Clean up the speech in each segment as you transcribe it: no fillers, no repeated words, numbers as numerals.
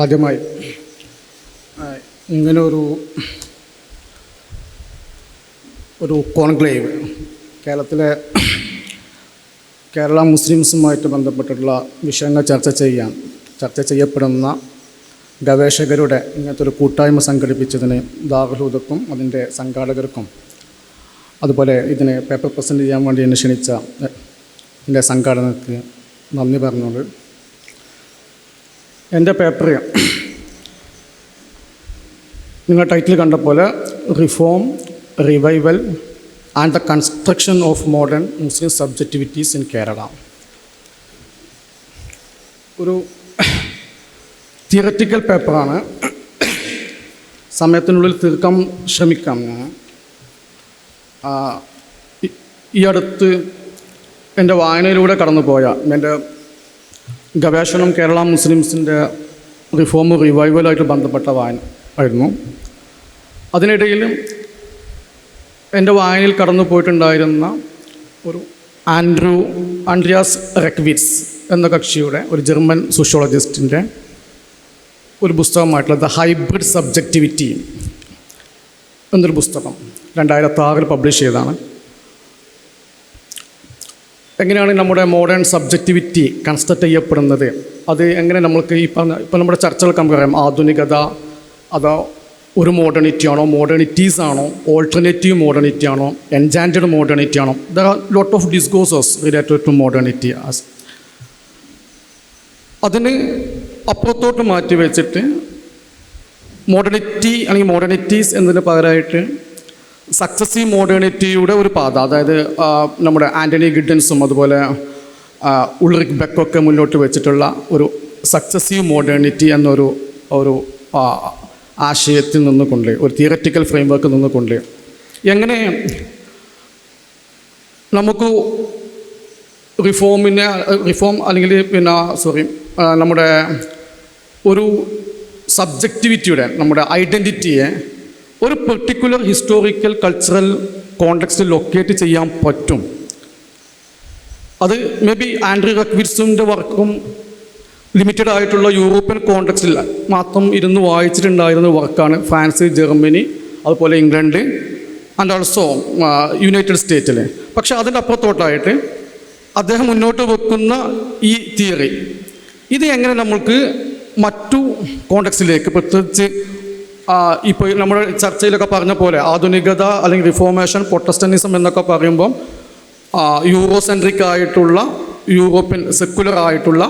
ആദ്യമായി ഇങ്ങനെ ഒരു കോൺക്ലേവ് കേരള മുസ്ലിംസുമായിട്ട് ബന്ധപ്പെട്ടിട്ടുള്ള വിഷയങ്ങൾ ചർച്ച ചെയ്യപ്പെടുന്ന ഗവേഷകരുടെ ഇങ്ങനത്തെ ഒരു കൂട്ടായ്മ സംഘടിപ്പിച്ചതിന് ദാറുൽ ഹുദക്കും അതിൻ്റെ സംഘാടകർക്കും അതുപോലെ ഇതിനെ പേപ്പർ പ്രസൻറ്റ് ചെയ്യാൻ വേണ്ടി എന്നെ ക്ഷണിച്ച എൻ്റെ സംഘാടകർക്ക് നന്ദി പറഞ്ഞുകൊണ്ട് എൻ്റെ പേപ്പർ നിങ്ങൾ ടൈറ്റിൽ കണ്ട പോലെ reform, revival and the construction of modern Muslim subjectivities in Kerala. ഒരു തിയററ്റിക്കൽ പേപ്പറാണ്. സമയത്തിനുള്ളിൽ തീർക്കാൻ ശ്രമിക്കാം. ഈ അടുത്ത് എൻ്റെ വായനയിലൂടെ കടന്നുപോയ എൻ്റെ ഗവേഷണം കേരള മുസ്ലിംസിൻ്റെ റിഫോം റിവൈവലായിട്ട് ബന്ധപ്പെട്ട വായന ആയിരുന്നു. അതിനിടയിൽ എൻ്റെ വായനയിൽ കടന്നു പോയിട്ടുണ്ടായിരുന്ന ഒരു ആൻഡ്രിയാസ് റെക്വിറ്റ്സ് എന്ന കക്ഷിയുടെ ഒരു ജർമ്മൻ സോഷ്യോളജിസ്റ്റിൻ്റെ ഒരു പുസ്തകമായിട്ടുള്ള ദ ഹൈബ്രിഡ് സബ്ജക്റ്റിവിറ്റി എന്നൊരു പുസ്തകം 2006 പബ്ലിഷ് ചെയ്തതാണ്. എങ്ങനെയാണ് നമ്മുടെ മോഡേൺ സബ്ജക്റ്റിവിറ്റി കൺസ്ട്രക്റ്റ് ചെയ്യപ്പെടുന്നത്, അത് എങ്ങനെ നമ്മൾക്ക് ഇപ്പം നമ്മുടെ ചർച്ചകൾക്ക് നമുക്ക് പറയാം, ആധുനികത അതോ ഒരു മോഡേണിറ്റി ആണോ, മോഡേണിറ്റീസ് ആണോ, ഓൾട്ടർനേറ്റീവ് മോഡേണിറ്റി ആണോ, എൻചാൻറ്റഡ് മോഡേണിറ്റി ആണോ. There are lot of discourses related to modernity. അതിന് അപ്പുറത്തോട്ട് മാറ്റി വെച്ചിട്ട് മോഡേണിറ്റി അല്ലെങ്കിൽ മോഡേണിറ്റീസ് എന്നതിന് പകരമായിട്ട് സക്സസീവ് മോഡേണിറ്റിയുടെ ഒരു പാത, അതായത് നമ്മുടെ ആൻ്റണി ഗിഡൻസും അതുപോലെ ഉൾറിക് ബെക്കൊക്കെ മുന്നോട്ട് വെച്ചിട്ടുള്ള ഒരു സക്സസീവ് മോഡേണിറ്റി എന്നൊരു ആശയത്തിൽ നിന്നുകൊണ്ട്, ഒരു തിയററ്റിക്കൽ ഫ്രെയിംവർക്ക് നിന്നുകൊണ്ട് എങ്ങനെ നമുക്ക് റിഫോം അല്ലെങ്കിൽ നമ്മുടെ ഒരു സബ്ജക്റ്റിവിറ്റിയുടെ, നമ്മുടെ ഐഡൻറ്റിറ്റിയെ ഒരു പെർട്ടിക്കുലർ ഹിസ്റ്റോറിക്കൽ കൾച്ചറൽ കോണ്ടെക്സ്റ്റിൽ ലൊക്കേറ്റ് ചെയ്യാൻ പറ്റും. അത് മേ ബി ആൻഡ്രി റെക്വിറ്റ്സിൻ്റെ വർക്കും ലിമിറ്റഡ് ആയിട്ടുള്ള യൂറോപ്യൻ കോണ്ടെക്സ്റ്റിൽ മാത്രം ഇരുന്ന് വായിച്ചിട്ടുണ്ടായിരുന്ന വർക്കാണ്. ഫ്രാൻസ്, ജർമ്മനി, അതുപോലെ ഇംഗ്ലണ്ട് ആൻഡ് ഓൾസോ യുണൈറ്റഡ് സ്റ്റേറ്റിൽ. പക്ഷേ അതിൻ്റെ അപ്പുറത്തോട്ടായിട്ട് അദ്ദേഹം മുന്നോട്ട് വെക്കുന്ന ഈ തിയറി, ഇത് എങ്ങനെ നമ്മൾക്ക് മറ്റു കോണ്ടെക്സ്റ്റിലേക്ക്, പ്രത്യേകിച്ച് ഇപ്പോൾ നമ്മുടെ ചർച്ചയിലൊക്കെ പറഞ്ഞ പോലെ ആധുനികത അല്ലെങ്കിൽ റിഫോർമേഷൻ, പ്രൊട്ടസ്റ്റന്റിസം എന്നൊക്കെ പറയുമ്പം യൂറോസെൻട്രിക് ആയിട്ടുള്ള, യൂറോപ്യൻ സെക്കുലർ ആയിട്ടുള്ള,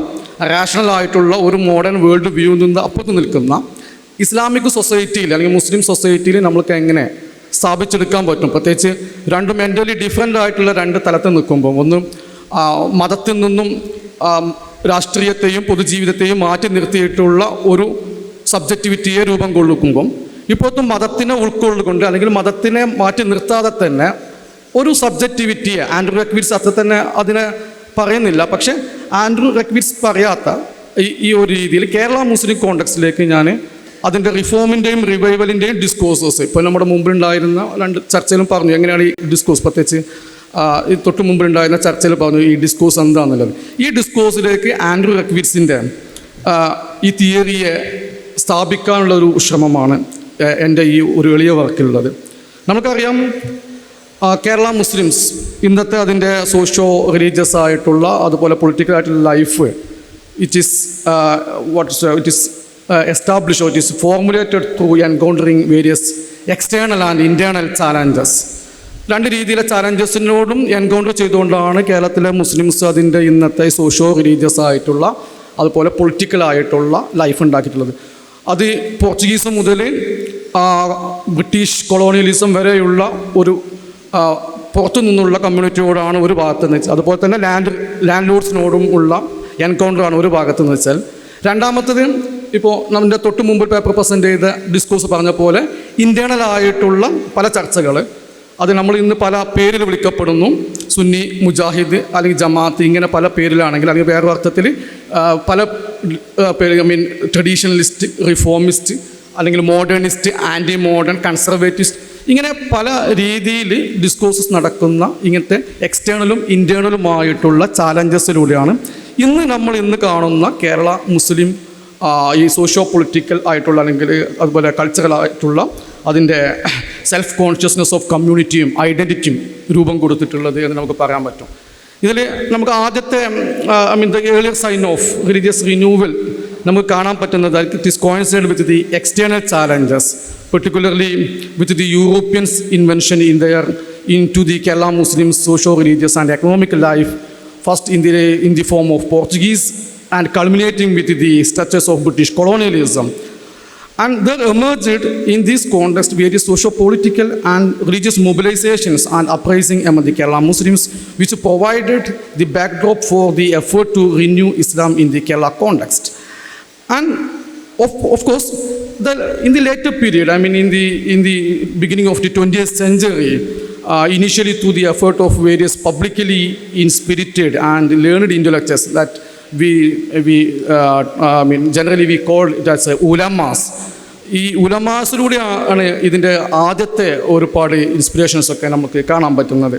റാഷണൽ ആയിട്ടുള്ള ഒരു മോഡേൺ വേൾഡ് വ്യൂ നിന്ന് അപ്പുറത്ത് നിൽക്കുന്ന ഇസ്ലാമിക് സൊസൈറ്റിയിൽ അല്ലെങ്കിൽ മുസ്ലിം സൊസൈറ്റിയിൽ നമ്മൾക്ക് എങ്ങനെ സ്ഥാപിച്ചെടുക്കാൻ പറ്റും. പ്രത്യേകിച്ച് രണ്ട് മെൻ്റലി ഡിഫറൻ്റ് ആയിട്ടുള്ള രണ്ട് തലത്തിൽ നിൽക്കുമ്പം, ഒന്ന് മതത്തിൽ നിന്നും രാഷ്ട്രീയത്തെയും പൊതുജീവിതത്തെയും മാറ്റി നിർത്തിയിട്ടുള്ള ഒരു സബ്ജക്റ്റിവിറ്റിയെ രൂപം കൊള്ളിക്കുമ്പം, ഇപ്പോഴത്തെ മതത്തിനെ ഉൾക്കൊള്ളുകൊണ്ട് അല്ലെങ്കിൽ മതത്തിനെ മാറ്റി നിർത്താതെ തന്നെ ഒരു സബ്ജക്റ്റിവിറ്റിയെ, ആൻഡ്രൂ റെക്വിറ്റ്സ് അത്ര തന്നെ അതിനെ പറയുന്നില്ല, പക്ഷേ ആൻഡ്രൂ റെക്വിറ്റ്സ് പറയാത്ത ഈ ഒരു രീതിയിൽ കേരള മുസ്ലിം കോണ്ടെക്സ്റ്റിലേക്ക് ഞാൻ അതിൻ്റെ റിഫോമിൻ്റെയും റിവൈവലിൻ്റെയും ഡിസ്കോഴ്സസ്, ഇപ്പോൾ നമ്മുടെ മുമ്പിലുണ്ടായിരുന്ന രണ്ട് ചർച്ചയിലും പറഞ്ഞു എങ്ങനെയാണ് ഈ ഡിസ്കോഴ്സ്, പ്രത്യേകിച്ച് ഈ തൊട്ട് മുമ്പിലുണ്ടായിരുന്ന ചർച്ചയിൽ പറഞ്ഞു ഈ ഡിസ്കോഴ്സ് എന്താണെന്നുള്ളത്. ഈ ഡിസ്കോഴ്സിലേക്ക് ആൻഡ്രൂ റെക്വിറ്റ്സിൻ്റെ ഈ തിയറിയെ സ്ഥാപിക്കാനുള്ളൊരു ശ്രമമാണ് എൻ്റെ ഈ ഒരു എളിയ വർക്കിലുള്ളത്. നമുക്കറിയാം കേരള മുസ്ലിംസ് ഇന്നത്തെ അതിൻ്റെ സോഷ്യോ റിലീജിയസ് ആയിട്ടുള്ള, അതുപോലെ പൊളിറ്റിക്കൽ ആയിട്ടുള്ള life, it is establish, it is formulated through encountering various external and internal challenges. രണ്ട് രീതിയിലെ ചാലഞ്ചസിനോടും എൻകൗണ്ടർ ചെയ്തുകൊണ്ടാണ് കേരളത്തിലെ മുസ്ലിംസ് അതിൻ്റെ ഇന്നത്തെ സോഷ്യോ റിലീജിയസ് ആയിട്ടുള്ള, അതുപോലെ പൊളിറ്റിക്കലായിട്ടുള്ള ലൈഫ് ഉണ്ടാക്കിയിട്ടുള്ളത്. അത് പോർച്ചുഗീസ് മുതൽ ബ്രിട്ടീഷ് കൊളോണിയലിസം വരെയുള്ള ഒരു പുറത്തു നിന്നുള്ള കമ്മ്യൂണിറ്റിയോടാണ് ഒരു ഭാഗത്തെന്ന് വെച്ചാൽ, അതുപോലെ തന്നെ ലാൻഡ് ലോഡ്സിനോടും ഉള്ള എൻകൗണ്ടറാണ് ഒരു ഭാഗത്തെന്ന് വെച്ചാൽ. രണ്ടാമത്തത് ഇപ്പോൾ നമ്മുടെ തൊട്ട് മുമ്പ് പേപ്പർ പ്രസൻറ്റ് ചെയ്ത ഡിസ്കോഴ്സ് പറഞ്ഞ പോലെ ഇൻറ്റേർണലായിട്ടുള്ള പല ചർച്ചകൾ, അത് നമ്മൾ ഇന്ന് പല പേരിൽ വിളിക്കപ്പെടുന്നു, സുന്നി, മുജാഹിദ് അല്ലെങ്കിൽ ജമാഅത്ത്, ഇങ്ങനെ പല പേരിലാണെങ്കിൽ, അല്ലെങ്കിൽ വേറെ അർത്ഥത്തിൽ പല പേര്, ട്രഡീഷണലിസ്റ്റ്, റിഫോമിസ്റ്റ്, അല്ലെങ്കിൽ മോഡേണിസ്റ്റ്, ആൻറ്റി മോഡേൺ, കൺസർവേറ്റിസ്റ്റ്, ഇങ്ങനെ പല രീതിയിൽ ഡിസ്കോഴ്സസ് നടക്കുന്ന ഇങ്ങനത്തെ എക്സ്റ്റേണലും ഇൻറ്റേർണലുമായിട്ടുള്ള ചാലഞ്ചസിലൂടെയാണ് ഇന്ന് കാണുന്ന കേരള മുസ്ലിം ഈ സോഷ്യോ പൊളിറ്റിക്കൽ ആയിട്ടുള്ള അല്ലെങ്കിൽ അതുപോലെ കൾച്ചറൽ ആയിട്ടുള്ള അതിൻ്റെ സെൽഫ് കോൺഷ്യസ്നെസ് ഓഫ് കമ്മ്യൂണിറ്റിയും ഐഡൻറ്റിറ്റിയും രൂപം കൊടുത്തിട്ടുള്ളത് എന്ന് നമുക്ക് പറയാൻ പറ്റും. ഇതിൽ നമുക്ക് ആദ്യത്തെ the earlier sign of religious renewal നമുക്ക് കാണാൻ പറ്റുന്നത് it is coincide with the external challenges, particularly with the Europeans invention into the Kerala Muslim socio-religious and economic life, first in the form of Portuguese and culminating with the structures of British colonialism. And there emerged in this context various socio-political and religious mobilizations and uprising among the Kerala Muslims, which provided the backdrop for the effort to renew Islam in the Kerala context. And of course, in the later period, in the beginning of the 20th century, initially through the effort of various publicly inspirited and learned intellectuals that generally we call it as ulamas. ഈ ഉലമാസിലൂടെയാണ് ഇതിൻ്റെ ആദ്യത്തെ ഒരുപാട് ഇൻസ്പിറേഷൻസൊക്കെ നമുക്ക് കാണാൻ പറ്റുന്നത്.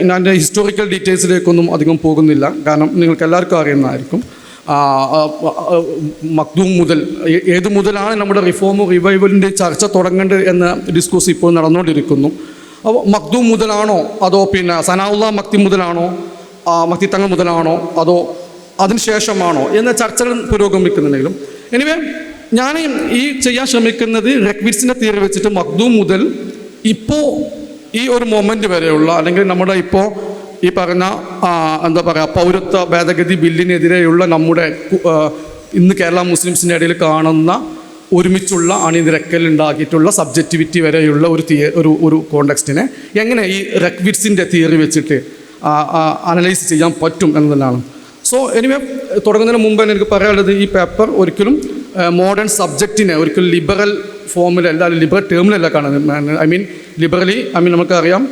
ഞാൻ historical ഡീറ്റെയിൽസിലേക്കൊന്നും അധികം പോകുന്നില്ല, കാരണം നിങ്ങൾക്ക് എല്ലാവർക്കും അറിയുന്നതായിരിക്കും. മക്ദൂം മുതൽ ഏത് മുതലാണ് നമ്മുടെ റിഫോമും റിവൈവലിൻ്റെ ചർച്ച തുടങ്ങേണ്ടത് എന്ന ഡിസ്കസ് ഇപ്പോൾ നടന്നുകൊണ്ടിരിക്കുന്നു. അപ്പോൾ മക്ദൂം മുതലാണോ അതോ സനാഉല്ലാ മക്തി മുതലാണോ മക്തി തങ്ങൾ മുതലാണോ അതോ അതിനുശേഷമാണോ എന്ന ചർച്ചകൾ പുരോഗമിക്കുന്നുണ്ടെങ്കിലും എനിവേ ഞാൻ ഈ ചെയ്യാൻ ശ്രമിക്കുന്നത് റെക്വിറ്റ്സിൻ്റെ തിയറി വെച്ചിട്ട് മക്ദൂം മുതൽ ഇപ്പോൾ ഈ ഒരു മൊമെൻ്റ് വരെയുള്ള അല്ലെങ്കിൽ നമ്മുടെ ഇപ്പോൾ ഈ പറഞ്ഞ പൗരത്വ ഭേദഗതി ബില്ലിനെതിരെയുള്ള നമ്മുടെ ഇന്ന് കേരള മുസ്ലിംസിൻ്റെ ഇടയിൽ കാണുന്ന ഒരുമിച്ചുള്ള അണിനിരക്കൽ ഉണ്ടാക്കിയിട്ടുള്ള സബ്ജക്റ്റിവിറ്റി വരെയുള്ള ഒരു കോണ്ടെക്സ്റ്റിനെ എങ്ങനെ ഈ റെക്വിറ്റ്സിൻ്റെ തിയറി വെച്ചിട്ട് അനലൈസ് ചെയ്യാൻ പറ്റും എന്നതാണ്. സോ എനിവേ തുടങ്ങുന്നതിന് മുമ്പ് എനിക്ക് പറയാനുള്ളത് ഈ പേപ്പർ ഒരിക്കലും മോഡേൺ സബ്ജക്റ്റിനെ ഒരിക്കലും ലിബറൽ ഫോമിലല്ല, ലിബറൽ ടേമിലല്ല കാണുന്നത്. ലിബറലി നമുക്കറിയാം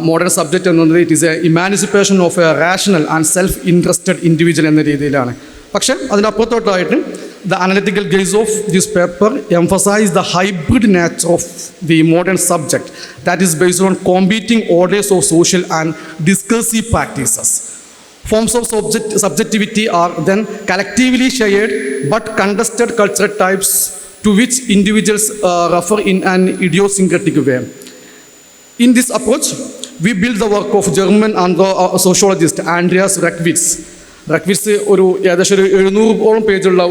മോഡേൺ സബ്ജക്റ്റ് എന്നത് it is a emancipation of a rational and self interested individual എന്ന രീതിയിലാണ്. പക്ഷേ അതിനപ്പുറത്തോട്ടായിട്ട് the analytical gaze of this paper emphasizes the hybrid nature of the modern subject that is based on competing orders of social and discursive practices. Forms of subjectivity are then collectively shared but contested cultural types to which individuals refer in an idiosyncratic way. In this approach, we build the work of German sociologist Andreas Reckwitz. റെക്വിറ്റ്സ് ഏകദേശം 700ഓളം പേജുള്ള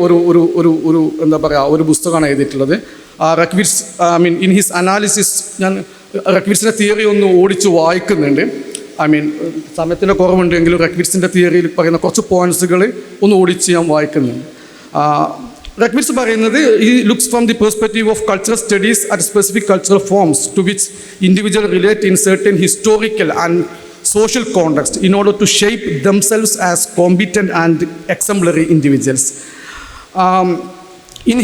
ഒരു പുസ്തകമാണ് എഴുതിയിട്ടുള്ളത്. റെക്വിറ്റ്സ് in his analysis ഞാൻ റെക്വിറ്റ്സിൻ്റെ theory ഒന്ന് ഓടിച്ച് വായിക്കുന്നുണ്ട്. സമയത്തിൻ്റെ കുറവുണ്ടെങ്കിലും റെക്വിറ്റ്സിൻ്റെ തിയറിയിൽ പറയുന്ന കുറച്ച് പോയിൻറ്റ്സുകൾ ഒന്ന് ഓടിച്ച് ഞാൻ വായിക്കുന്നുണ്ട്. റെക്വിറ്റ്സ് പറയുന്നത് ഈ looks from the perspective of cultural studies at specific cultural forms to which individual relate in certain historical and social context in order to shape themselves as competent and exemplary individuals. In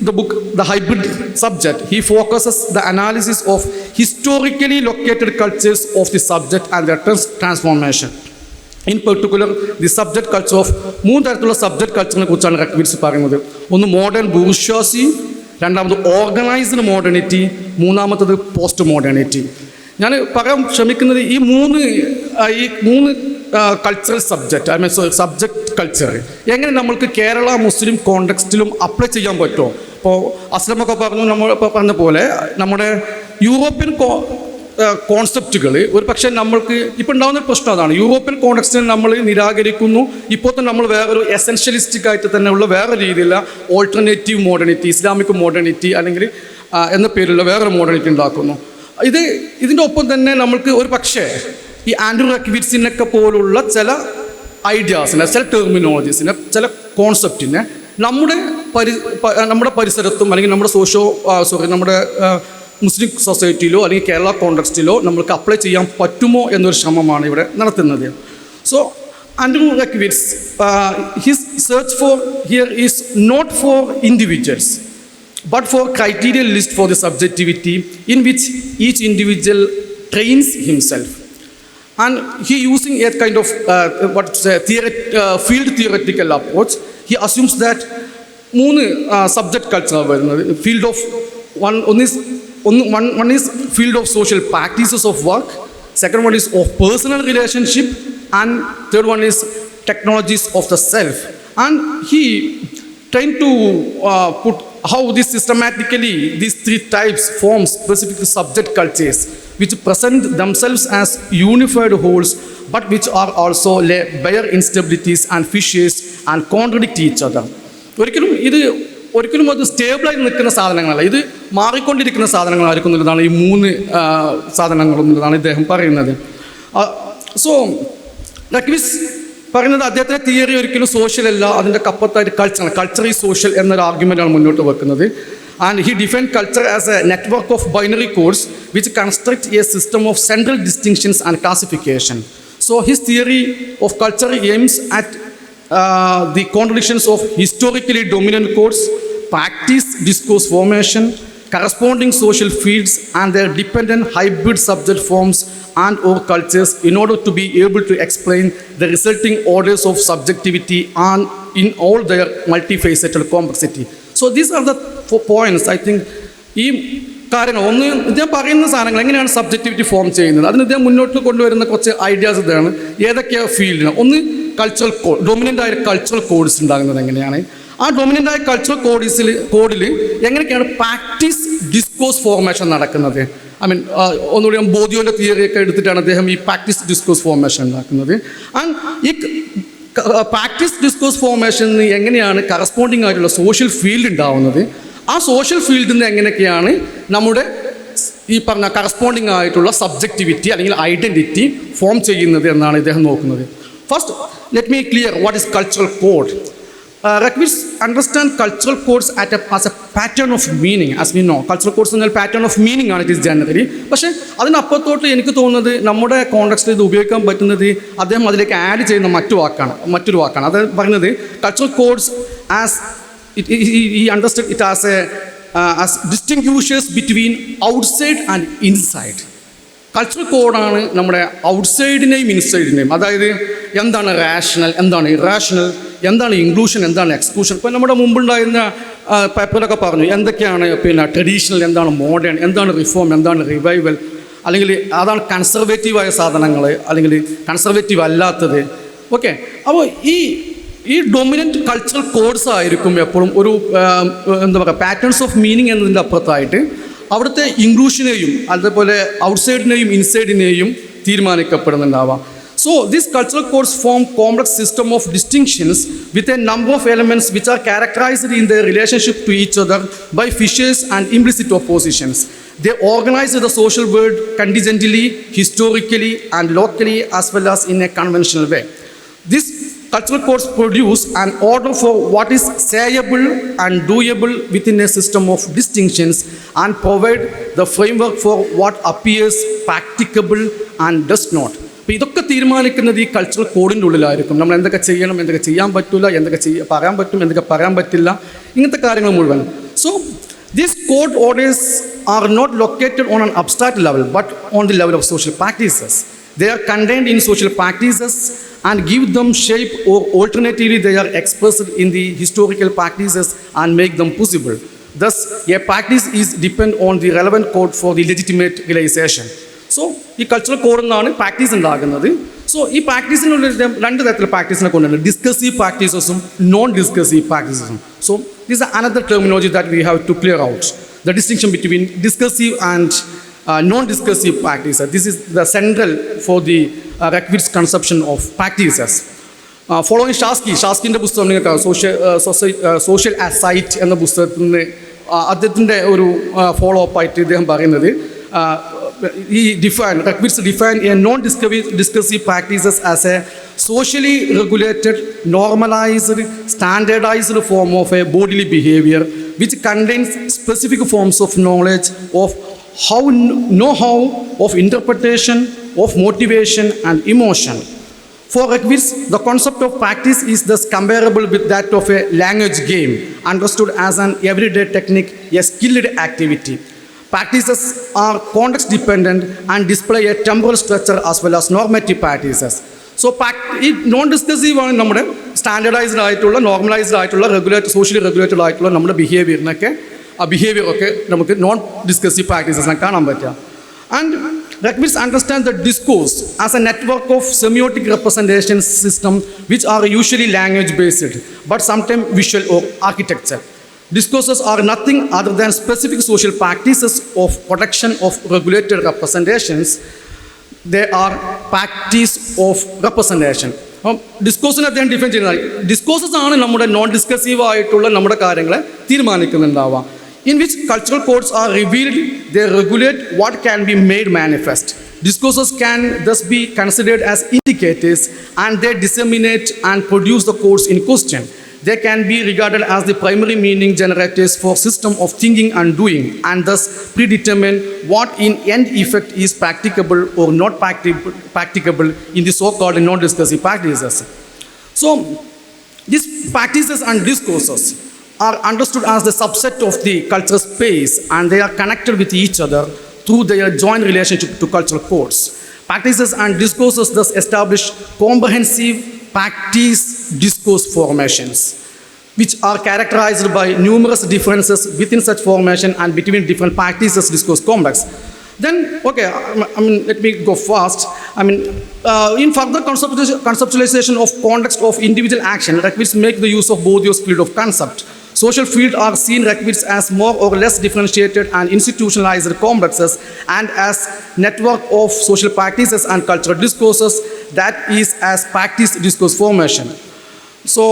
the book The Hybrid Subject, he focuses the analysis of historically located cultures of the subject and their transformation. In particular, the subject culture of മൂന്ന് തരത്തിലുള്ള subject കൾച്ചറിനെ കുറിച്ചാണ് റെക്വിറ്റ്സ് പറയുന്നത്. ഒന്ന് modern bourgeoisie, രണ്ടാമത് organised modernity, മൂന്നാമത്തത് post modernity. ഞാൻ പറയാൻ ശ്രമിക്കുന്നത് ഈ മൂന്ന് കൾച്ചറൽ സബ്ജക്റ്റ് സബ്ജക്റ്റ് കൾച്ചർ എങ്ങനെ നമ്മൾക്ക് കേരള മുസ്ലിം കോണ്ടെക്സ്റ്റിലും അപ്ലൈ ചെയ്യാൻ പറ്റുമോ. ഇപ്പോൾ അസ്ലമൊക്കെ പറഞ്ഞ പോലെ നമ്മുടെ യൂറോപ്യൻ കോൺസെപ്റ്റുകൾ ഒരു പക്ഷേ നമ്മൾക്ക് ഇപ്പോൾ ഉണ്ടാകുന്ന പ്രശ്നം അതാണ്. യൂറോപ്യൻ കോണ്ടെക്സ്റ്റിനെ നമ്മൾ നിരാകരിക്കുന്നു. ഇപ്പോൾ തന്നെ നമ്മൾ വേറൊരു എസെൻഷ്യലിസ്റ്റിക് ആയിട്ട് തന്നെയുള്ള വേറെ രീതിയിലുള്ള ഓൾട്ടർനേറ്റീവ് മോഡേണിറ്റി, ഇസ്ലാമിക് മോഡേണിറ്റി അല്ലെങ്കിൽ എന്ന പേരുള്ള വേറൊരു മോഡേണിറ്റി ഉണ്ടാക്കുന്നു. ഇതിൻ്റെ ഒപ്പം തന്നെ നമ്മൾക്ക് ഒരു പക്ഷേ ഈ ആൻഡ്രൂ റെക്വിറ്റ്സിനൊക്കെ പോലുള്ള ചില ഐഡിയാസിനെ, ചില ടെർമിനോളജീസിനെ, ചില കോൺസെപ്റ്റിനെ നമ്മുടെ പരിസരത്തും അല്ലെങ്കിൽ നമ്മുടെ മുസ്ലിം സൊസൈറ്റിയിലോ അല്ലെങ്കിൽ കേരള കോണ്ടെക്സ്റ്റിലോ നമ്മൾക്ക് അപ്ലൈ ചെയ്യാൻ പറ്റുമോ എന്നൊരു ശ്രമമാണ് ഇവിടെ നടത്തുന്നത്. So Andrew requites his search for here is not for individuals but for criteria list for the subjectivity in which each individual trains himself. And he using a kind of field theoretical approach. He assumes that മൂന്ന് subject culture വരുന്നത് field of one is field of social practices of work, second one is of personal relationship, and third one is technologies of the self. And he trying to put how this systematically, these three types form specific subject cultures, which present themselves as unified wholes, but which are also bear instabilities and fissures and contradict each other. ഒരിക്കലും അത് സ്റ്റേബിളായി നിൽക്കുന്ന സാധനങ്ങളല്ല, ഇത് മാറിക്കൊണ്ടിരിക്കുന്ന സാധനങ്ങളായിരിക്കും എന്നുള്ളതാണ് ഈ മൂന്ന് സാധനങ്ങളെന്നുള്ളതാണ് ഇദ്ദേഹം പറയുന്നത്. സോ റക്വിസ് പറയുന്നത് അദ്ദേഹത്തിൻ്റെ തിയറി ഒരിക്കലും സോഷ്യൽ അല്ല, അതിൻ്റെ കപ്പത്തായിട്ട് കൾച്ചർ ഈസ് സോഷ്യൽ എന്നൊരു ആർഗ്യുമെൻ്റാണ് മുന്നോട്ട് വെക്കുന്നത്. And he define culture as a network of binary codes which construct a system of central distinctions and classification. So his theory of culture aims at the contradictions of historically dominant codes, practice discourse formation, corresponding social fields and their dependent hybrid subject forms and or cultures in order to be able to explain the resulting orders of subjectivity and in all their multifaceted complexity. So these are the 4 points I think. ഈ കാര്യങ്ങൾ ഒന്ന് ഇദ്ദേഹം പറയുന്ന സാധനങ്ങൾ എങ്ങനെയാണ് subjectivity form ചെയ്യുന്നത്, അതിന് ഇദ്ദേഹം മുന്നോട്ട് കൊണ്ടുവരുന്ന കുറച്ച് ഐഡിയാസ് ഇതാണ്. ഏതൊക്കെയാണ് ഫീൽഡിന്? ഒന്ന് കൾച്ചറൽ കോഡ്, ഡൊമിനൻ്റ് ആയ കൾച്ചറൽ കോഡ്സ് ഉണ്ടാകുന്നത് എങ്ങനെയാണ്, ആ ഡൊമിനൻ്റ് ആയ കൾച്ചറൽ കോഡിൽ എങ്ങനെയൊക്കെയാണ് പ്രാക്ടീസ് ഡിസ്കോഴ്സ് ഫോർമേഷൻ നടക്കുന്നത്. ഐ മീൻ ഒന്നുകൂടി ബോധ്യോൻ്റെ തിയറിയൊക്കെ എടുത്തിട്ടാണ് അദ്ദേഹം ഈ പ്രാക്ടീസ് ഡിസ്കോഴ്സ് ഫോർമേഷൻ ഉണ്ടാക്കുന്നത്. ആൻഡ് ഈ പ്രാക്ടീസ് ഡിസ്കോഴ്സ് ഫോർമേഷന് എങ്ങനെയാണ് കറസ്പോണ്ടിങ് ആയിട്ടുള്ള സോഷ്യൽ ഫീൽഡ് ഉണ്ടാവുന്നത്, ആ സോഷ്യൽ ഫീൽഡിൽ നിന്ന് എങ്ങനെയൊക്കെയാണ് നമ്മുടെ ഈ പറഞ്ഞ കറസ്പോണ്ടിങ് ആയിട്ടുള്ള സബ്ജക്റ്റിവിറ്റി അല്ലെങ്കിൽ ഐഡൻറ്റിറ്റി ഫോം ചെയ്യുന്നത് എന്നാണ് ഇദ്ദേഹം നോക്കുന്നത്. First let me clear what is cultural code. Requires understand cultural codes as a pattern of meaning. As we know, cultural codes എന്നാൽ പാറ്റേൺ ഓഫ് മീനിങ് ആണ്, ഇറ്റ് ഈസ് ജനറലി. പക്ഷേ അതിനപ്പുറത്തോട്ട് എനിക്ക് തോന്നുന്നത് നമ്മുടെ കോണ്ടെക്സ്റ്റിൽ ഇത് ഉപയോഗിക്കാൻ പറ്റുന്നത് അദ്ദേഹം അതിലേക്ക് ആഡ് ചെയ്യുന്ന മറ്റൊരു വാക്കാണ്. അത് പറയുന്നത് cultural codes as he understood it as distinguishes between outside and inside. കൾച്ചറൽ കോഡാണ് നമ്മുടെ ഔട്ട്സൈഡിനെയും ഇൻസൈഡിനെയും, അതായത് എന്താണ് റാഷണൽ, എന്താണ് ഇറാഷണൽ, എന്താണ് ഇൻക്ലൂഷൻ, എന്താണ് എക്സ്ക്ലൂഷൻ. ഇപ്പോൾ നമ്മുടെ മുമ്പുണ്ടായിരുന്ന പേപ്പറിലൊക്കെ പറഞ്ഞു എന്തൊക്കെയാണ് ട്രഡീഷണൽ, എന്താണ് മോഡേൺ, എന്താണ് റിഫോം, എന്താണ് റിവൈവൽ, അല്ലെങ്കിൽ അതാണ് കൺസർവേറ്റീവായ സാധനങ്ങൾ, അല്ലെങ്കിൽ കൺസർവേറ്റീവ് അല്ലാത്തത്. ഓക്കെ, അപ്പോൾ ഈ ഡൊമിനൻ്റ് കൾച്ചറൽ കോഡ്സ് ആയിരിക്കും എപ്പോഴും ഒരു എന്താ പറയുക പാറ്റേൺസ് ഓഫ് മീനിങ് എന്നതിൻ്റെ അപ്പുറത്തായിട്ട് അവിടുത്തെ ഇൻക്ലൂഷനെയും അതേപോലെ ഔട്ട്സൈഡിനെയും ഇൻസൈഡിനെയും തീരുമാനിക്കപ്പെടുന്നുണ്ടാവാം. So this cultural codes form complex system of distinctions with a number of elements which are characterised in the relationship to each other by fissures and implicit oppositions. They organize the social world contingently, historically and locally as well as in a conventional way. This cultural codes produce an order for what is sayable and doable within a system of distinctions and provide the framework for what appears practicable and does not. അപ്പോൾ ഇതൊക്കെ തീരുമാനിക്കുന്നത് ഈ cultural കോഡിൻ്റെ ഉള്ളിലായിരിക്കും. നമ്മൾ എന്തൊക്കെ ചെയ്യണം, എന്തൊക്കെ ചെയ്യാൻ പറ്റില്ല, എന്തൊക്കെ പറയാൻ പറ്റും, എന്തൊക്കെ പറയാൻ പറ്റില്ല, ഇങ്ങനത്തെ കാര്യങ്ങൾ മുഴുവൻ. So these code orders are not located on an abstract level but on the level of social practices. They are contained in social practices and give them shape, or alternatively they are expressed in the historical practices and make them possible. Thus, a practice is depend on the relevant code for the legitimate realization. So, ഈ കൾച്ചറൽ കോഡിൽ നിന്നാണ് practice ഉണ്ടാകുന്നത്. So ഈ പ്രാക്ടീസിനുള്ള രണ്ട് തരത്തിലുള്ള പ്രാക്ടീസിനെ കൊണ്ടുണ്ട്, ഡിസ്കസീവ് പ്രാക്ടീസസും നോൺ ഡിസ്കസീവ് പ്രാക്ടീസസും. So this is another terminology that we have to clear out, the distinction between discursive and non-discursive practices. This is the central for the Requisite's conception of practices. Following ഷാസ്കിൻ്റെ പുസ്തകം നിങ്ങൾക്ക് social അസൈറ്റ് എന്ന പുസ്തകത്തിന് അദ്ദേഹത്തിൻ്റെ ഒരു follow up ആയിട്ട് ഇദ്ദേഹം പറയുന്നത് Requisite define a non-discursive practices as a socially regulated, normalized, standardized form of a bodily behavior which contains specific forms of knowledge, of know-how, of interpretation, of motivation and emotion. For Requisite, the concept of practice is thus comparable with that of a language game, understood as an everyday technique, a skilled activity. Practices are context dependent and display a temporal structure as well as normative practices. So ഈ non ഡിസ്കസീവ് ആണ് നമ്മുടെ standardised ആയിട്ടുള്ള, normalised ആയിട്ടുള്ള, socially regulated ആയിട്ടുള്ള നമ്മുടെ ബിഹേവിയറിനൊക്കെ നമുക്ക് non ഡിസ്കസീവ് പ്രാക്ടീസസിനെ കാണാൻ പറ്റുക. And Requires understand the discourse as a network of semiotic representation system which are usually language-based, but sometimes visual or architecture. Discourses are nothing other than specific social practices of production of regulated representations. They are practice of representation. ഡിസ്കോഴ്സിനെ അദ്ദേഹം define ചെയ്യുന്നത് discourses ആണ് നമ്മുടെ non ഡിസ്കസീവ് ആയിട്ടുള്ള നമ്മുടെ കാര്യങ്ങളെ തീരുമാനിക്കുന്നുണ്ടാവുക. In which cultural codes are revealed, they regulate what can be made manifest. Discourses can thus be considered as indicators and they disseminate and produce the codes in question. They can be regarded as the primary meaning generators for system of thinking and doing and thus predetermine what in end effect is practicable or not practicable in the so-called non-discursive practices. So, these practices and discourses are understood as the subset of the cultural space and they are connected with each other through their joint relationship to cultural codes. Practices and discourses thus establish comprehensive practice discourse formations which are characterized by numerous differences within such formation and between different practices discourse complex. Then, okay, let me go fast. In further conceptualization of context of individual action, requires make the use of both those field of concept. Social fields are seen requires as more or less differentiated and institutionalized complexes and as network of social practices and cultural discourses, that is as practice discourse formation. So,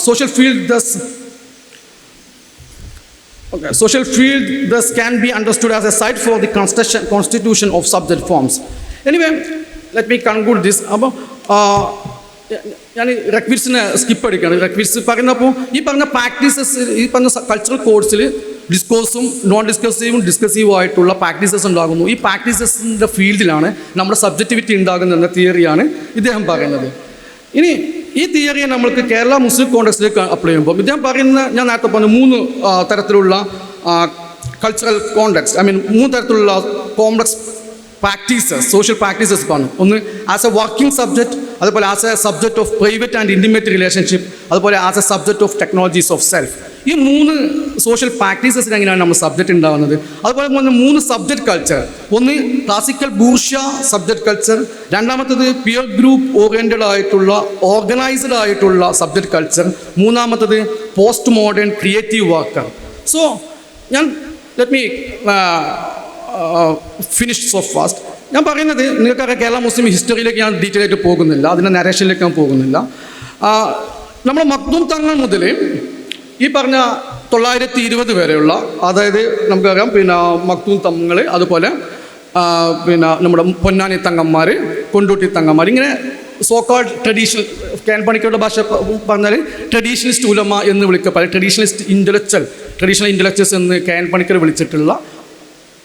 social field thus can be understood as a site for the constitution of subject forms. Anyway, let me conclude this. ഞാൻ റെക്വിറ്റ്സിനെ skip അടിക്കുകയാണ്. റെക്വിറ്റ്സ് പറഞ്ഞപ്പോൾ ഈ പറഞ്ഞ practices, ഈ പറഞ്ഞ cultural കോഴ്സിൽ ഡിസ്കോഴ്സും non ഡിസ്കസീവും ഡിസ്കസീവും ആയിട്ടുള്ള practices ഉണ്ടാകുന്നു. ഈ പ്രാക്ടീസസിൻ്റെ ഫീൽഡിലാണ് നമ്മുടെ സബ്ജക്റ്റിവിറ്റി ഉണ്ടാകുന്ന തിയറിയാണ് ഇദ്ദേഹം പറയുന്നത്. ഇനി ഈ തിയറിയെ നമ്മൾക്ക് കേരള മുസ്ലിം കോണ്ടെക്സ്റ്റിലേക്ക് അപ്ലൈ ചെയ്യുമ്പോൾ ഇദ്ദേഹം പറയുന്ന, ഞാൻ നേരത്തെ പറഞ്ഞ 3 തരത്തിലുള്ള കൾച്ചറൽ കോണ്ടെക്സ്റ്റ്, മൂന്ന് തരത്തിലുള്ള കോംപ്ലക്സ് പ്രാക്ടീസസ്, സോഷ്യൽ പ്രാക്ടീസസ് പറഞ്ഞു. ഒന്ന് ആസ് എ വർക്കിംഗ് സബ്ജക്റ്റ്, അതുപോലെ as a subject of private and intimate relationship, അതുപോലെ as a subject of technologies of self. ഈ 3 സോഷ്യൽ പ്രാക്ടീസസിന് എങ്ങനെയാണ് നമ്മൾ സബ്ജക്റ്റ് ഉണ്ടാകുന്നത്. അതുപോലെ 3 സബ്ജക്റ്റ് കൾച്ചർ. ഒന്ന് ക്ലാസിക്കൽ ബൂർഷ്യ സബ്ജക്റ്റ് കൾച്ചർ, രണ്ടാമത്തത് പിയർ ഗ്രൂപ്പ് ഓറിയൻറ്റഡ് ആയിട്ടുള്ള ഓർഗനൈസ്ഡ് ആയിട്ടുള്ള സബ്ജക്റ്റ് കൾച്ചർ, മൂന്നാമത്തത് post modern creative worker. So let me finish so fast. ഞാൻ പറയുന്നത് നിങ്ങൾക്കറിയാം, കേരള മുസ്ലിം ഹിസ്റ്ററിയിലേക്ക് ഞാൻ ഡീറ്റെയിൽ ആയിട്ട് പോകുന്നില്ല, അതിൻ്റെ നരേഷനിലേക്ക് ഞാൻ പോകുന്നില്ല. നമ്മൾ മഖ്ദൂം തങ്ങൾ മുതൽ ഈ പറഞ്ഞ 920 വരെയുള്ള, അതായത് നമുക്കറിയാം മഖ്ദൂം തങ്ങൾ, അതുപോലെ നമ്മുടെ പൊന്നാനി തങ്ങന്മാർ, കൊണ്ടൂട്ടി തങ്ങന്മാർ, ഇങ്ങനെ സോക്കാൾഡ് ട്രഡീഷണൽ, പണിക്കരുടെ ഭാഷ പറഞ്ഞാൽ ട്രഡീഷണലിസ്റ്റ് ഉലമ എന്ന് വിളിക്കപ്പെടുക, ട്രഡീഷണൽ ഇൻ്റലക്ച്വൽസ് എന്ന് പണിക്കർ വിളിച്ചിട്ടുള്ള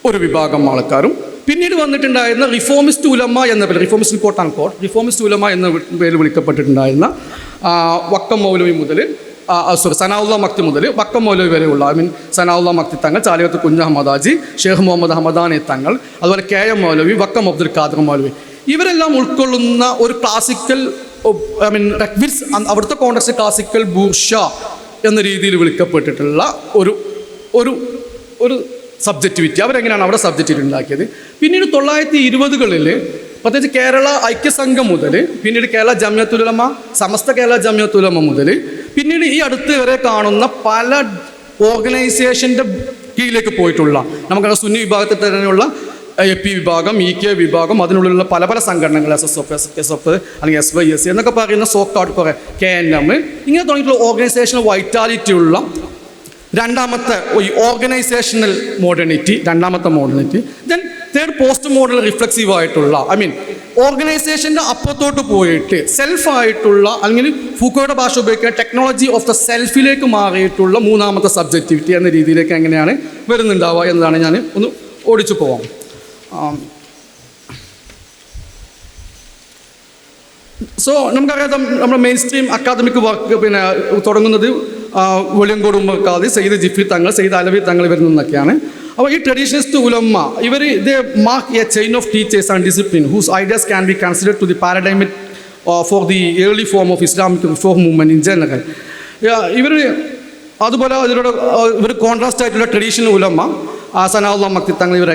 ഒരു വിഭാഗം ആൾക്കാരും, പിന്നീട് വന്നിട്ടുണ്ടായിരുന്ന റിഫോമിസ്റ്റ് ഉലമ എന്ന പേര്, റിഫോമിസ്റ്റ് ഉലമ എന്ന പേര് വിളിക്കപ്പെട്ടിട്ടുണ്ടായിരുന്ന വക്കം മൗലവി മുതൽ സനാഉള്ള മക്തി മുതൽ വക്കം മൗലവി വരെയുള്ള, സനാഉള്ള മക്തി തങ്ങൾ, ചാലിയത്ത് കുഞ്ഞ് അഹമ്മദാജി, ഷെയ്ഖ് മുഹമ്മദ് ഹമദാനി തങ്ങൾ, അതുപോലെ KM മൗലവി, വക്കം അബ്ദുൽ ഖാദർ മൗലവി, ഇവരെല്ലാം ഉൾക്കൊള്ളുന്ന ഒരു ക്ലാസിക്കൽ, അവിടുത്തെ കോണ്ടെക്സ്റ്റ് ക്ലാസിക്കൽ ബൂർഷ എന്ന രീതിയിൽ വിളിക്കപ്പെട്ടിട്ടുള്ള ഒരു സബ്ജക്റ്റിവിറ്റി. അവരെങ്ങനെയാണ് അവിടെ സബ്ജക്റ്റിവിറ്റി ഉണ്ടാക്കിയത്. പിന്നീട് 920കളിൽ പ്രത്യേകിച്ച് കേരള ഐക്യസംഘം മുതൽ, പിന്നീട് കേരള ജമിയത്തുൽ ഉലമ, സമസ്ത കേരള ജമിയത്തുൽ ഉലമ മുതൽ, പിന്നീട് ഈ അടുത്ത് വരെ കാണുന്ന പല ഓർഗനൈസേഷൻ്റെ കീഴിലേക്ക് പോയിട്ടുള്ള, നമുക്കറിയാം സുന്നി വിഭാഗത്തിൽ തന്നെയുള്ള AP വിഭാഗം, EK വിഭാഗം, അതിനുള്ളിലുള്ള പല സംഘടനകൾ, SSF അല്ലെങ്കിൽ SYSC എന്നൊക്കെ പറയുന്ന സോക്കാർഡ്, കുറേ KNM, ഇങ്ങനെ തുടങ്ങിയിട്ടുള്ള ഓർഗനൈസേഷണൽ വൈറ്റാലിറ്റി ഉള്ള രണ്ടാമത്തെ organisational modernity, then third post modern reflexive ആയിട്ടുള്ള, ഓർഗനൈസേഷൻ്റെ അപ്പുറത്തോട്ട് പോയിട്ട് സെൽഫായിട്ടുള്ള, അല്ലെങ്കിൽ ഫൂക്കോയുടെ ഭാഷ ഉപയോഗിക്കുക ടെക്നോളജി ഓഫ് ദ സെൽഫിലേക്ക് മാറിയിട്ടുള്ള മൂന്നാമത്തെ സബ്ജക്റ്റിവിറ്റി എന്ന രീതിയിലേക്ക് എങ്ങനെയാണ് വരുന്നുണ്ടാവുക എന്നതാണ് ഞാൻ ഒന്ന് ഓടിച്ചു പോവാം. സോ നമുക്കറിയാം, നമ്മുടെ മെയിൻ സ്ട്രീം അക്കാദമിക് വർക്ക് തുടങ്ങുന്നത് വെളിയങ്കോട് ഉമർ ഖാദി, സയ്യിദ് ജിഫ്രി തങ്ങൾ, സയ്യിദ് അലവി തങ്ങൾ ഇവരിൽ നിന്നൊക്കെയാണ്. അപ്പോൾ ഈ ട്രഡീഷണലിസ്റ്റ് ഉലമ they mark a chain of teachers and discipline whose ideas can be considered to the paradigmic for the early form of Islamic reform movement in general. അതുപോലെ ഇവർ contrast ആയിട്ടുള്ള traditional ഉലമ Sanallah Makti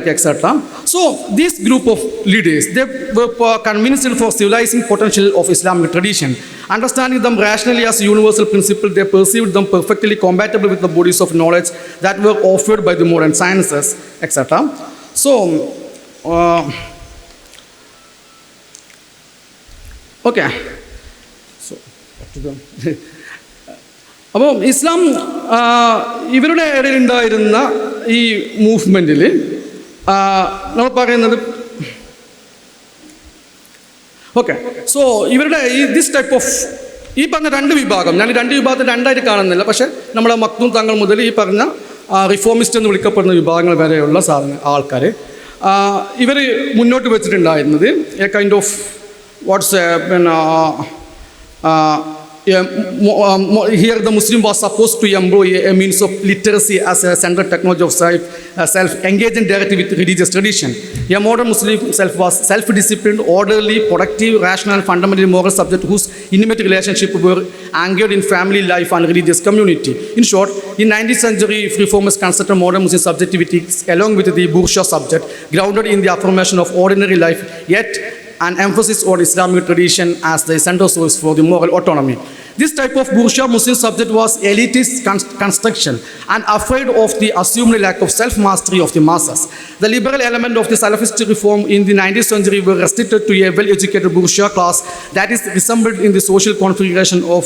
etc. So this group of leaders, they were convinced for civilizing potential of Islamic tradition. Understanding them rationally as universal principle, they perceived them perfectly compatible with the bodies of knowledge that were offered by the modern sciences, etc. So, okay. So, അപ്പോൾ ഇസ്ലാം ഇവരുടെ ഇടയിലുണ്ടായിരുന്ന ഈ മൂവ്മെൻറ്റിൽ നമ്മൾ പറയുന്നത് okay. So ഇവരുടെ ഈ this type of ഈ പറഞ്ഞ രണ്ട് വിഭാഗം, ഞാൻ രണ്ട് വിഭാഗത്തിൽ രണ്ടായിട്ട് കാണുന്നില്ല, പക്ഷേ നമ്മുടെ മക്തൂം തങ്ങൾ മുതൽ ഈ പറഞ്ഞ റിഫോമിസ്റ്റ് എന്ന് വിളിക്കപ്പെടുന്ന വിഭാഗങ്ങൾ വരെയുള്ള ആൾക്കാർ ഇവർ മുന്നോട്ട് വെച്ചിട്ടുണ്ടായിരുന്നത് എ കൈൻഡ് ഓഫ് വാട്ട്സ് പിന്നെ here the Muslim was supposed to employ a means of literacy as a central technology of self engaging directly with religious tradition. A modern Muslim self was self-disciplined, orderly, productive, rational, fundamentally moral subject whose intimate relationship were anchored in family life and religious community. In short, in 19th century reformers considered modern Muslim subjectivity along with the bourgeois subject grounded in the affirmation of ordinary life, yet an emphasis on Islamic tradition as the central source for the moral autonomy. This type of bourgeois Muslim subject was elitist construction and afraid of the assumed lack of self-mastery of the masses. The liberal element of the Salafist reform in the 19th century were restricted to a well-educated bourgeois class that is resembled in the social configuration of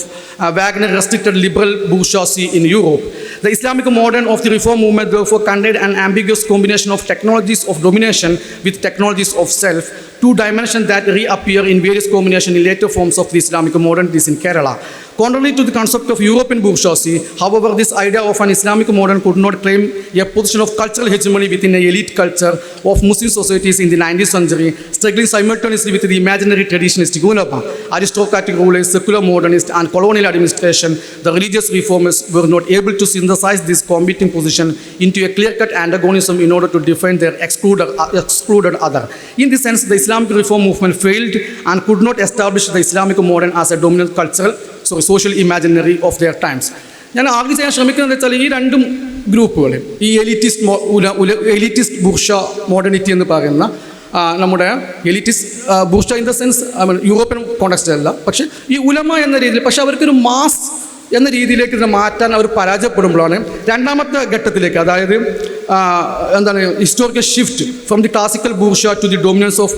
Wagner-restricted liberal bourgeoisie in Europe. The Islamic modern of the reform movement therefore contained an ambiguous combination of technologies of domination with technologies of self, two dimensions that reappear in various combinations in later forms of the Islamic modernities in Kerala. Contrary to the concept of European bourgeoisie, however, this idea of an Islamic modern could not claim a position of cultural hegemony within an elite culture of Muslim societies in the 19th century, struggling simultaneously with the imaginary traditionalist ulama, aristocratic rulers, secular modernists, and colonial administration. The religious reformers were not able to synthesize this competing position into a clear-cut antagonism in order to define their excluded other. In this sense, the Islamic reform movement failed and could not establish the Islamic modern as a dominant cultural social imaginary of their times. ഞാൻ ആദ്യം ചെയ്യാൻ ശ്രമിക്കുന്നത് വെച്ചാൽ ഈ രണ്ടും ഗ്രൂപ്പുകൾ, ഈ elitist ബൂർഷ modernity എന്ന് പറയുന്ന നമ്മുടെ elitist bourgeois in the sense European context അല്ല, പക്ഷേ ഈ ഉലമ എന്ന രീതിയിൽ, പക്ഷേ അവർക്കൊരു മാസ് എന്ന രീതിയിലേക്ക് ഇത് മാറ്റാൻ അവർ പരാജയപ്പെടുമ്പോഴാണ് രണ്ടാമത്തെ ഘട്ടത്തിലേക്ക്, അതായത് എന്താണ് historical shift from the classical bourgeois to the dominance of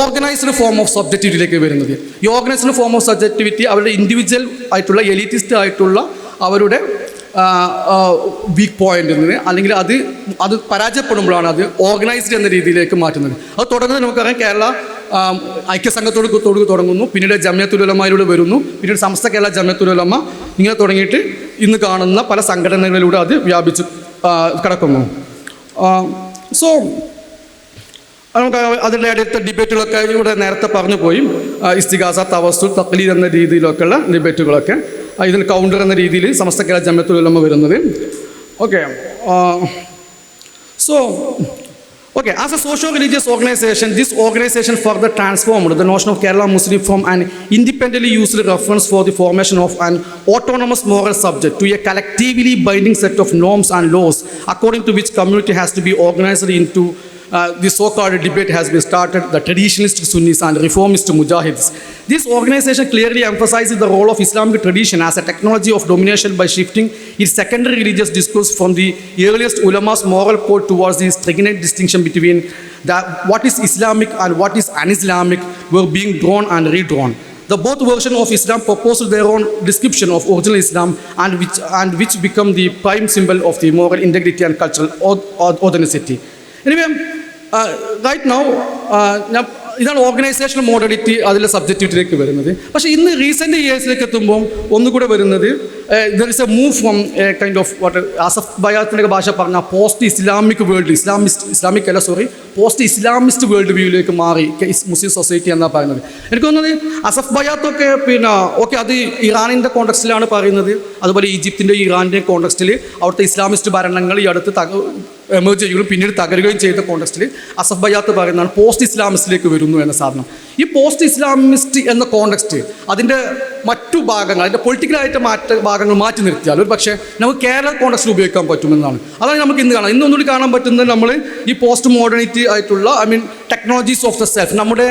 organised form of സബ്ജക്റ്റിവിറ്റിയിലേക്ക് വരുന്നത്. ഈ ഓർഗനൈസ്ഡ് ഫോം ഓഫ് സബ്ജക്റ്റിവിറ്റി അവരുടെ ഇൻഡിവിജ്വൽ ആയിട്ടുള്ള എലിറ്റിസ്റ്റ് ആയിട്ടുള്ള അവരുടെ വീക്ക് പോയിന്റിൽ നിന്ന്, അല്ലെങ്കിൽ അത് പരാജയപ്പെടുമ്പോഴാണ് അത് ഓർഗനൈസ്ഡ് എന്ന രീതിയിലേക്ക് മാറ്റുന്നത്. അത് തുടങ്ങുന്നത് നമുക്കറിയാം, കേരള ഐക്യസംഘത്തോട് തുടങ്ങുന്നു, പിന്നീട് ജമിയത്തുൽ ഉലമയിലൂടെ വരുന്നു, പിന്നീട് സമസ്ത കേരള ജമിയത്തുൽ ഉലമ, ഇങ്ങനെ തുടങ്ങിയിട്ട് ഇന്ന് കാണുന്ന പല സംഘടനകളിലൂടെ അത് വ്യാപിച്ച് കിടക്കുന്നു. സോ നമുക്ക് അതിൻ്റെ അടുത്ത ഡിബേറ്റുകളൊക്കെ ഇവിടെ നേരത്തെ പറഞ്ഞു പോയി. ഇസ്തിഗാസ, തവസ്സുൽ, തഖ്ലീദ് എന്ന രീതിയിലൊക്കെയുള്ള ഡിബേറ്റുകളൊക്കെ, ഇതിന് കൗണ്ടർ എന്ന രീതിയിൽ സമസ്ത കേരള ജമിയത്തുൽ ഉലമ വരുന്നത്. Okay. So as a socio-religious organization, this organization further transformed the notion of Kerala Muslim from an independently used reference for the formation of an autonomous moral subject to a collectively binding set of norms and laws according to which community has to be organized into the so-called debate has been started, the traditionalist Sunnis and reformist Mujahids. This organization clearly emphasizes the role of Islamic tradition as a technology of domination by shifting its secondary religious discourse from the earliest ulama's moral code towards the stringent distinction between what is Islamic and what is un-Islamic were being drawn and redrawn. The both versions of Islam proposed their own description of original Islam and which become the prime symbol of the moral integrity and cultural authenticity. Anyway, right now ഇതാണ് organisational modality, അതിലെ സബ്ജക്റ്റിവിറ്റിയിലേക്ക് വരുന്നത്. പക്ഷേ ഇന്ന് recent ഇയേഴ്സിലേക്ക് എത്തുമ്പോൾ ഒന്നുകൂടെ വരുന്നത് there is a move from kind of what Asef ബയാത്തിൻ്റെ ഭാഷ പറഞ്ഞ post Islamic world, post Islamist world വ്യൂയിലേക്ക് മാറി മുസ്ലിം സൊസൈറ്റി എന്നാണ് പറയുന്നത്. എനിക്ക് തോന്നുന്നത് അസഫ് ബയാത്തൊക്കെ ഓക്കെ അത് ഇറാനിൻ്റെ കോണ്ടെക്സ്റ്റിലാണ് പറയുന്നത്, അതുപോലെ ഈജിപ്തിൻ്റെ ഇറാൻ്റെ കോണ്ടെക്സ്റ്റിൽ അവിടുത്തെ ഇസ്ലാമിസ്റ്റ് ഭരണങ്ങൾ ഈ അടുത്ത് എമേർജ് ചെയ്യുകയും പിന്നീട് തകരുകയും ചെയ്ത കോണ്ടക്സ്റ്റിൽ അസഫ് ബയാത്ത് പറയുന്നതാണ് പോസ്റ്റ് ഇസ്ലാമിസ്റ്റിലേക്ക് വരുന്നു എന്ന സാധനം. ഈ പോസ്റ്റ് ഇസ്ലാമിസ്റ്റ് എന്ന കോണ്ടക്സ്റ്റ് അതിൻ്റെ മറ്റു ഭാഗങ്ങൾ, അതിൻ്റെ പൊളിറ്റിക്കലായിട്ട് ഭാഗങ്ങൾ മാറ്റി നിർത്തിയാൽ ഒരു പക്ഷേ നമുക്ക് കേരള കോണ്ടക്സ്റ്റിൽ ഉപയോഗിക്കാൻ പറ്റുമെന്നാണ്. അതാണ് നമുക്ക് ഇന്ന് കാണാം. ഇന്നൊന്നുകൂടി കാണാൻ പറ്റുന്നത് നമ്മൾ ഈ പോസ്റ്റ് മോഡേണിറ്റി ആയിട്ടുള്ള ടെക്നോളജീസ് ഓഫ് ദ സെൽഫ്, നമ്മുടെ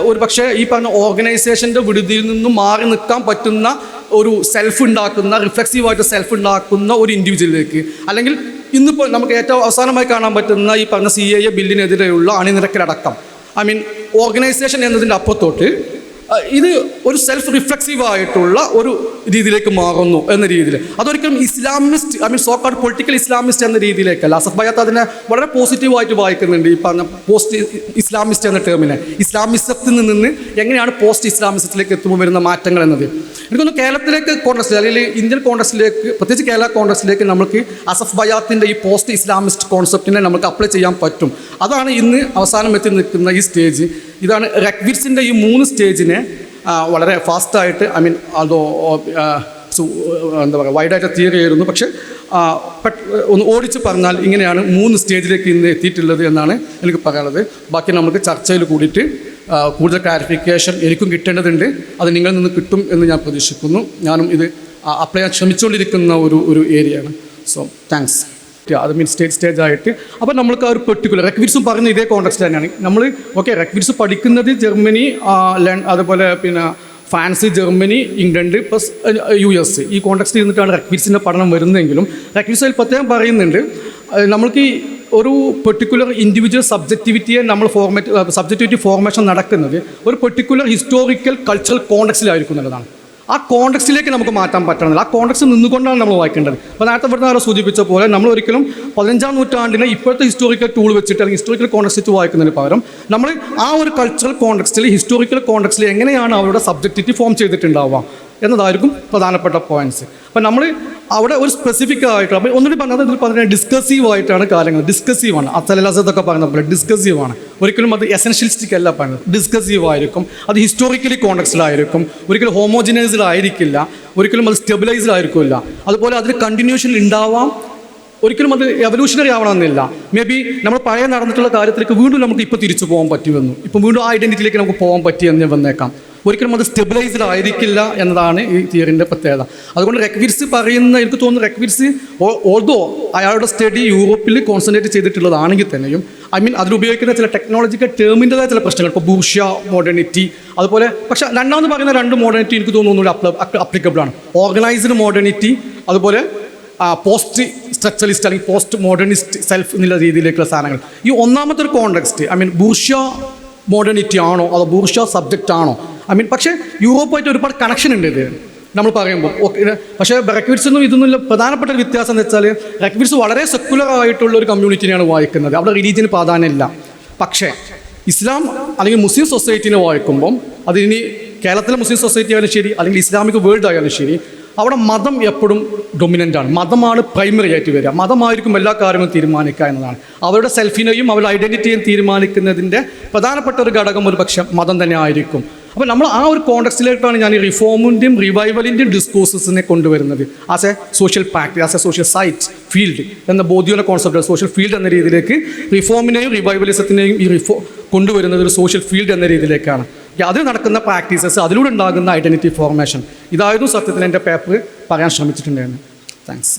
ഒരു പക്ഷേ ഈ പറഞ്ഞ ഓർഗനൈസേഷൻ്റെ വിടുതിയിൽ നിന്നും മാറി നിൽക്കാൻ പറ്റുന്ന ഒരു സെൽഫ് ഉണ്ടാക്കുന്ന, റിഫ്ലെക്സീവായിട്ട് സെൽഫ് ഉണ്ടാക്കുന്ന ഒരു ഇൻഡിവിജ്വലിലേക്ക്, അല്ലെങ്കിൽ ഇന്നിപ്പോൾ നമുക്ക് ഏറ്റവും അവസാനമായി കാണാൻ പറ്റുന്ന ഈ പറഞ്ഞ CAA ബില്ലിനെതിരെയുള്ള അണിനിരക്കലടക്കം ഓർഗനൈസേഷൻ എന്നതിൻ്റെ അപ്പുറത്തോട്ട് ഇത് ഒരു സെൽഫ് റിഫ്ലെക്സീവ് ആയിട്ടുള്ള ഒരു രീതിയിലേക്ക് മാറുന്നു എന്ന രീതിയിൽ. അതൊരിക്കലും ഇസ്ലാമിസ്റ്റ് സോക്കാൾഡ് പൊളിറ്റിക്കൽ ഇസ്ലാമിസ്റ്റ് എന്ന രീതിയിലേക്കല്ല. അസഫ് ബയാത്ത് അതിനെ വളരെ പോസിറ്റീവായിട്ട് വായിക്കുന്നുണ്ട്. ഈ പറഞ്ഞ പോസ്റ്റ് ഇസ്ലാമിസ്റ്റ് എന്ന ടേമിനെ ഇസ്ലാമിസത്തിൽ നിന്ന് എങ്ങനെയാണ് പോസ്റ്റ് ഇസ്ലാമിസത്തിലേക്ക് എത്തുമ്പോൾ വരുന്ന മാറ്റങ്ങൾ എന്നത് എനിക്കൊന്ന് കേരളത്തിലേക്ക് കോൺഗ്രസ് അല്ലെങ്കിൽ ഇന്ത്യൻ കോൺഗ്രസിലേക്ക്, പ്രത്യേകിച്ച് കേരള കോൺഗ്രസിലേക്ക് നമുക്ക് അസഫ് ബയാത്തിൻ്റെ ഈ പോസ്റ്റ് ഇസ്ലാമിസ്റ്റ് കോൺസെപ്റ്റിനെ നമുക്ക് അപ്ലൈ ചെയ്യാൻ പറ്റും. അതാണ് ഇന്ന് അവസാനം എത്തി നിൽക്കുന്ന ഈ സ്റ്റേജ്. ഇതാണ് റെക്വിറ്റ്സിൻ്റെ ഈ 3 സ്റ്റേജിനെ വളരെ ഫാസ്റ്റായിട്ട് അതോ എന്താ പറയുക വൈഡായിട്ട് തിയറി ആയിരുന്നു. പക്ഷേ ഒന്ന് ഓടിച്ച് പറഞ്ഞാൽ ഇങ്ങനെയാണ് 3 സ്റ്റേജിലേക്ക് ഇന്ന് എത്തിയിട്ടുള്ളത് എന്നാണ് എനിക്ക് പറയാനുള്ളത്. ബാക്കി നമുക്ക് ചർച്ചയിൽ കൂടിയിട്ട് കൂടുതൽ ക്ലാരിഫിക്കേഷൻ എനിക്കും കിട്ടേണ്ടതുണ്ട്. അത് നിങ്ങളിൽ നിന്ന് കിട്ടും എന്ന് ഞാൻ പ്രതീക്ഷിക്കുന്നു. ഞാനും ഇത് അപ്ലൈ ചെയ്യാൻ ശ്രമിച്ചുകൊണ്ടിരിക്കുന്ന ഒരു ഏരിയയാണ്. So thanks. അത് സ്റ്റേജ് ആയിട്ട് അപ്പോൾ നമ്മൾക്ക് ആ ഒരു പെർട്ടിക്കുലർ റെക്വിറ്റ്സും പറയുന്ന ഇതേ കോണ്ടക്സ്റ്റ് തന്നെയാണ്. നമ്മൾ റെക്വിറ്റ്സ് പഠിക്കുന്നത് ജർമ്മനി, അതുപോലെ France, Germany, England plus US ഈ കോണ്ടക്സ്റ്റ് ഇരുന്നിട്ടാണ് റെക്വിറ്റ്സിൻ്റെ പഠനം വരുന്നതെങ്കിലും റെക്വിറ്റ്സിൽ പ്രത്യേകം പറയുന്നുണ്ട് നമ്മൾക്ക് ഈ ഒരു പെർട്ടിക്കുലർ ഇൻഡിവിജ്വൽ സബ്ജക്റ്റിവിറ്റിയെ നമ്മൾ സബ്ജക്റ്റിവിറ്റി ഫോർമേഷൻ നടക്കുന്നത് ഒരു പെർട്ടിക്കുലർ ഹിസ്റ്റോറിക്കൽ കൾച്ചറൽ കോണ്ടക്സ്റ്റിലായിരിക്കും എന്നുള്ളതാണ്. ആ കോണ്ടക്സ്റ്റിലേക്ക് നമുക്ക് മാറ്റാൻ പറ്റണമെന്നില്ല. ആ കോണ്ടക്സ്റ്റ് നിന്നുകൊണ്ടാണ് നമ്മൾ വായിക്കേണ്ടത്. അപ്പോൾ നേരത്തെ ഇവിടുന്ന് ആരോ സൂചിപ്പിച്ച പോലെ നമ്മൾ ഒരിക്കലും 15ാം നൂറ്റാണ്ടിനെ ഇപ്പോഴത്തെ ഹിസ്റ്റോറിക്കൽ ടൂൾ വെച്ചിട്ട് അല്ലെങ്കിൽ ഹിസ്റ്റോറിക്കൽ കോണ്ടക്സ്റ്റ് വെച്ച് വായിക്കുന്നതിന് പകരം നമ്മൾ ആ ഒരു കൾച്ചറൽ കോണ്ടക്സ്റ്റിൽ ഹിസ്റ്റോറിക്കൽ കോണ്ടക്സ്റ്റിൽ എങ്ങനെയാണ് അവരുടെ സബ്ജക്റ്റിവിറ്റി ഫോം ചെയ്തിട്ടുണ്ടാവുക എന്നതായിരിക്കും പ്രധാനപ്പെട്ട പോയിന്റ്സ്. അപ്പോൾ നമ്മൾ അവിടെ ഒരു സ്പെസിഫിക് ആയിട്ട് അപ്പോൾ ഒന്നുകൂടി പറഞ്ഞത് ഇതിൽ പറഞ്ഞാൽ ഡിസ്കസീവ് ആയിട്ടാണ് കാര്യങ്ങൾ. ഡിസ്കസീവാണ്. അസലസത്തൊക്കെ പറയുന്ന പോലെ ഡിസ്കസീവാണ്. ഒരിക്കലും അത് എസെൻഷ്യലിസ്റ്റിക് അല്ല പറയുന്നത്. ഡിസ്കസീവ് ആയിരിക്കും. അത് ഹിസ്റ്റോറിക്കലി കോണ്ടക്സ്റ്റിലായിരിക്കും. ഒരിക്കലും ഹോമോജിനൈസ്ഡിലായിരിക്കില്ല. ഒരിക്കലും അത് സ്റ്റെബിലൈസ്ഡ് അതുപോലെ അതിൽ കണ്ടിന്യൂഷൻ ഉണ്ടാവാം. ഒരിക്കലും അത് എവല്യൂഷണറി ആവണമെന്നില്ല. മേ ബി നമ്മൾ പഴയ നടന്നിട്ടുള്ള കാര്യത്തിലേക്ക് വീണ്ടും നമുക്ക് ഇപ്പോൾ തിരിച്ചു പോകാൻ പറ്റുമെന്നും ഇപ്പോൾ വീണ്ടും ആ ഐഡൻറ്റിറ്റിയിലേക്ക് നമുക്ക് പോകാൻ പറ്റിയെന്ന് വന്നേക്കാം. ഒരിക്കലും അത് സ്റ്റെബിലൈസ്ഡ് ആയിരിക്കില്ല എന്നതാണ് ഈ തിയറിൻ്റെ പ്രത്യേകത. അതുകൊണ്ട് റെക്വിറ്റ്സ് പറയുന്ന എനിക്ക് തോന്നുന്നു റെക്വിറ്റ്സ് ഓൾദോ അയാളുടെ സ്റ്റഡി യൂറോപ്പിൽ കോൺസെൻട്രേറ്റ് ചെയ്തിട്ടുള്ളതാണെങ്കിൽ തന്നെയും അതിലുപയോഗിക്കുന്ന ചില ടെക്നോളജിക്കൽ ടേമിൻ്റെതായ ചില പ്രശ്നങ്ങൾ ഇപ്പോൾ ബൂർഷ്യ മോഡേണിറ്റി അതുപോലെ പക്ഷേ രണ്ടാമത് പറയുന്ന 2 മോഡേണിറ്റി എനിക്ക് തോന്നുന്നു അപ്ലിക്കബിൾ ആണ്. ഓർഗനൈസ്ഡ് മോഡേണിറ്റി അതുപോലെ പോസ്റ്റ് സ്ട്രക്ചറലിസ്റ്റ് അല്ലെങ്കിൽ പോസ്റ്റ് മോഡേണിസ്റ്റ് സെൽഫ് എന്നുള്ള രീതിയിലേക്കുള്ള സാധനങ്ങൾ. ഈ ഒന്നാമത്തെ ഒരു കോണ്ടെക്സ്റ്റ് ബൂർഷ്യ മോഡേണിറ്റി ആണോ അതോ ബൂർഷ്യ സബ്ജക്റ്റ് ആണോ പക്ഷേ യൂറോപ്പായിട്ട് ഒരുപാട് കണക്ഷൻ ഉണ്ട് ഇത് നമ്മൾ പറയുമ്പോൾ. പക്ഷേ റെക്വിറ്റ്സൊന്നും ഇതൊന്നും പ്രധാനപ്പെട്ട ഒരു വ്യത്യാസം എന്ന് വെച്ചാൽ റെക്വിറ്റ്സ് വളരെ സെക്കുലർ ആയിട്ടുള്ള ഒരു കമ്മ്യൂണിറ്റിനെയാണ് വായിക്കുന്നത്. അവിടെ റിലീജിയന് പ്രാധാന്യമില്ല. പക്ഷേ ഇസ്ലാം അല്ലെങ്കിൽ മുസ്ലിം സൊസൈറ്റിനെ വായിക്കുമ്പം അതിനി കേരളത്തിലെ മുസ്ലിം സൊസൈറ്റി ആയാലും ശരി അല്ലെങ്കിൽ ഇസ്ലാമിക് വേൾഡ് ആയാലും ശരി അവിടെ മതം എപ്പോഴും ഡൊമിനൻ്റാണ്. മതമാണ് പ്രൈമറി ആയിട്ട് വരിക. മതമായിരിക്കും എല്ലാ കാര്യങ്ങളും തീരുമാനിക്കുക എന്നതാണ്. അവരുടെ സെൽഫിനെയും അവരുടെ ഐഡൻറ്റിറ്റിയും തീരുമാനിക്കുന്നതിൻ്റെ പ്രധാനപ്പെട്ട ഒരു ഘടകം ഒരു പക്ഷേ മതം തന്നെ ആയിരിക്കും. അപ്പോൾ നമ്മൾ ആ ഒരു കോണ്ടക്സ്റ്റിലേക്കാണ് ഞാൻ ഈ റിഫോമിൻ്റെയും റിവൈവലിൻ്റെയും ഡിസ്കോഴ്സസിനെ കൊണ്ടുവരുന്നത്. As a social practice, as a social site field എന്ന ബോധ്യമുള്ള കോൺസെപ്റ്റ് സോഷ്യൽ ഫീൽഡ് എന്ന രീതിയിലേക്ക് റിഫോമിനെയും റിവൈവലിസത്തിനെയും കൊണ്ടുവരുന്നത് ഒരു സോഷ്യൽ ഫീൽഡ് എന്ന രീതിയിലേക്കാണ്. അതിൽ നടക്കുന്ന പ്രാക്ടീസസ്, അതിലൂടെ ഉണ്ടാകുന്ന ഐഡൻറ്റിറ്റി ഫോർമേഷൻ, ഇതായിരുന്നു സത്യത്തിൽ എൻ്റെ പേപ്പർ പറയാൻ ശ്രമിച്ചിട്ടുണ്ടായിരുന്നു. താങ്ക്സ്.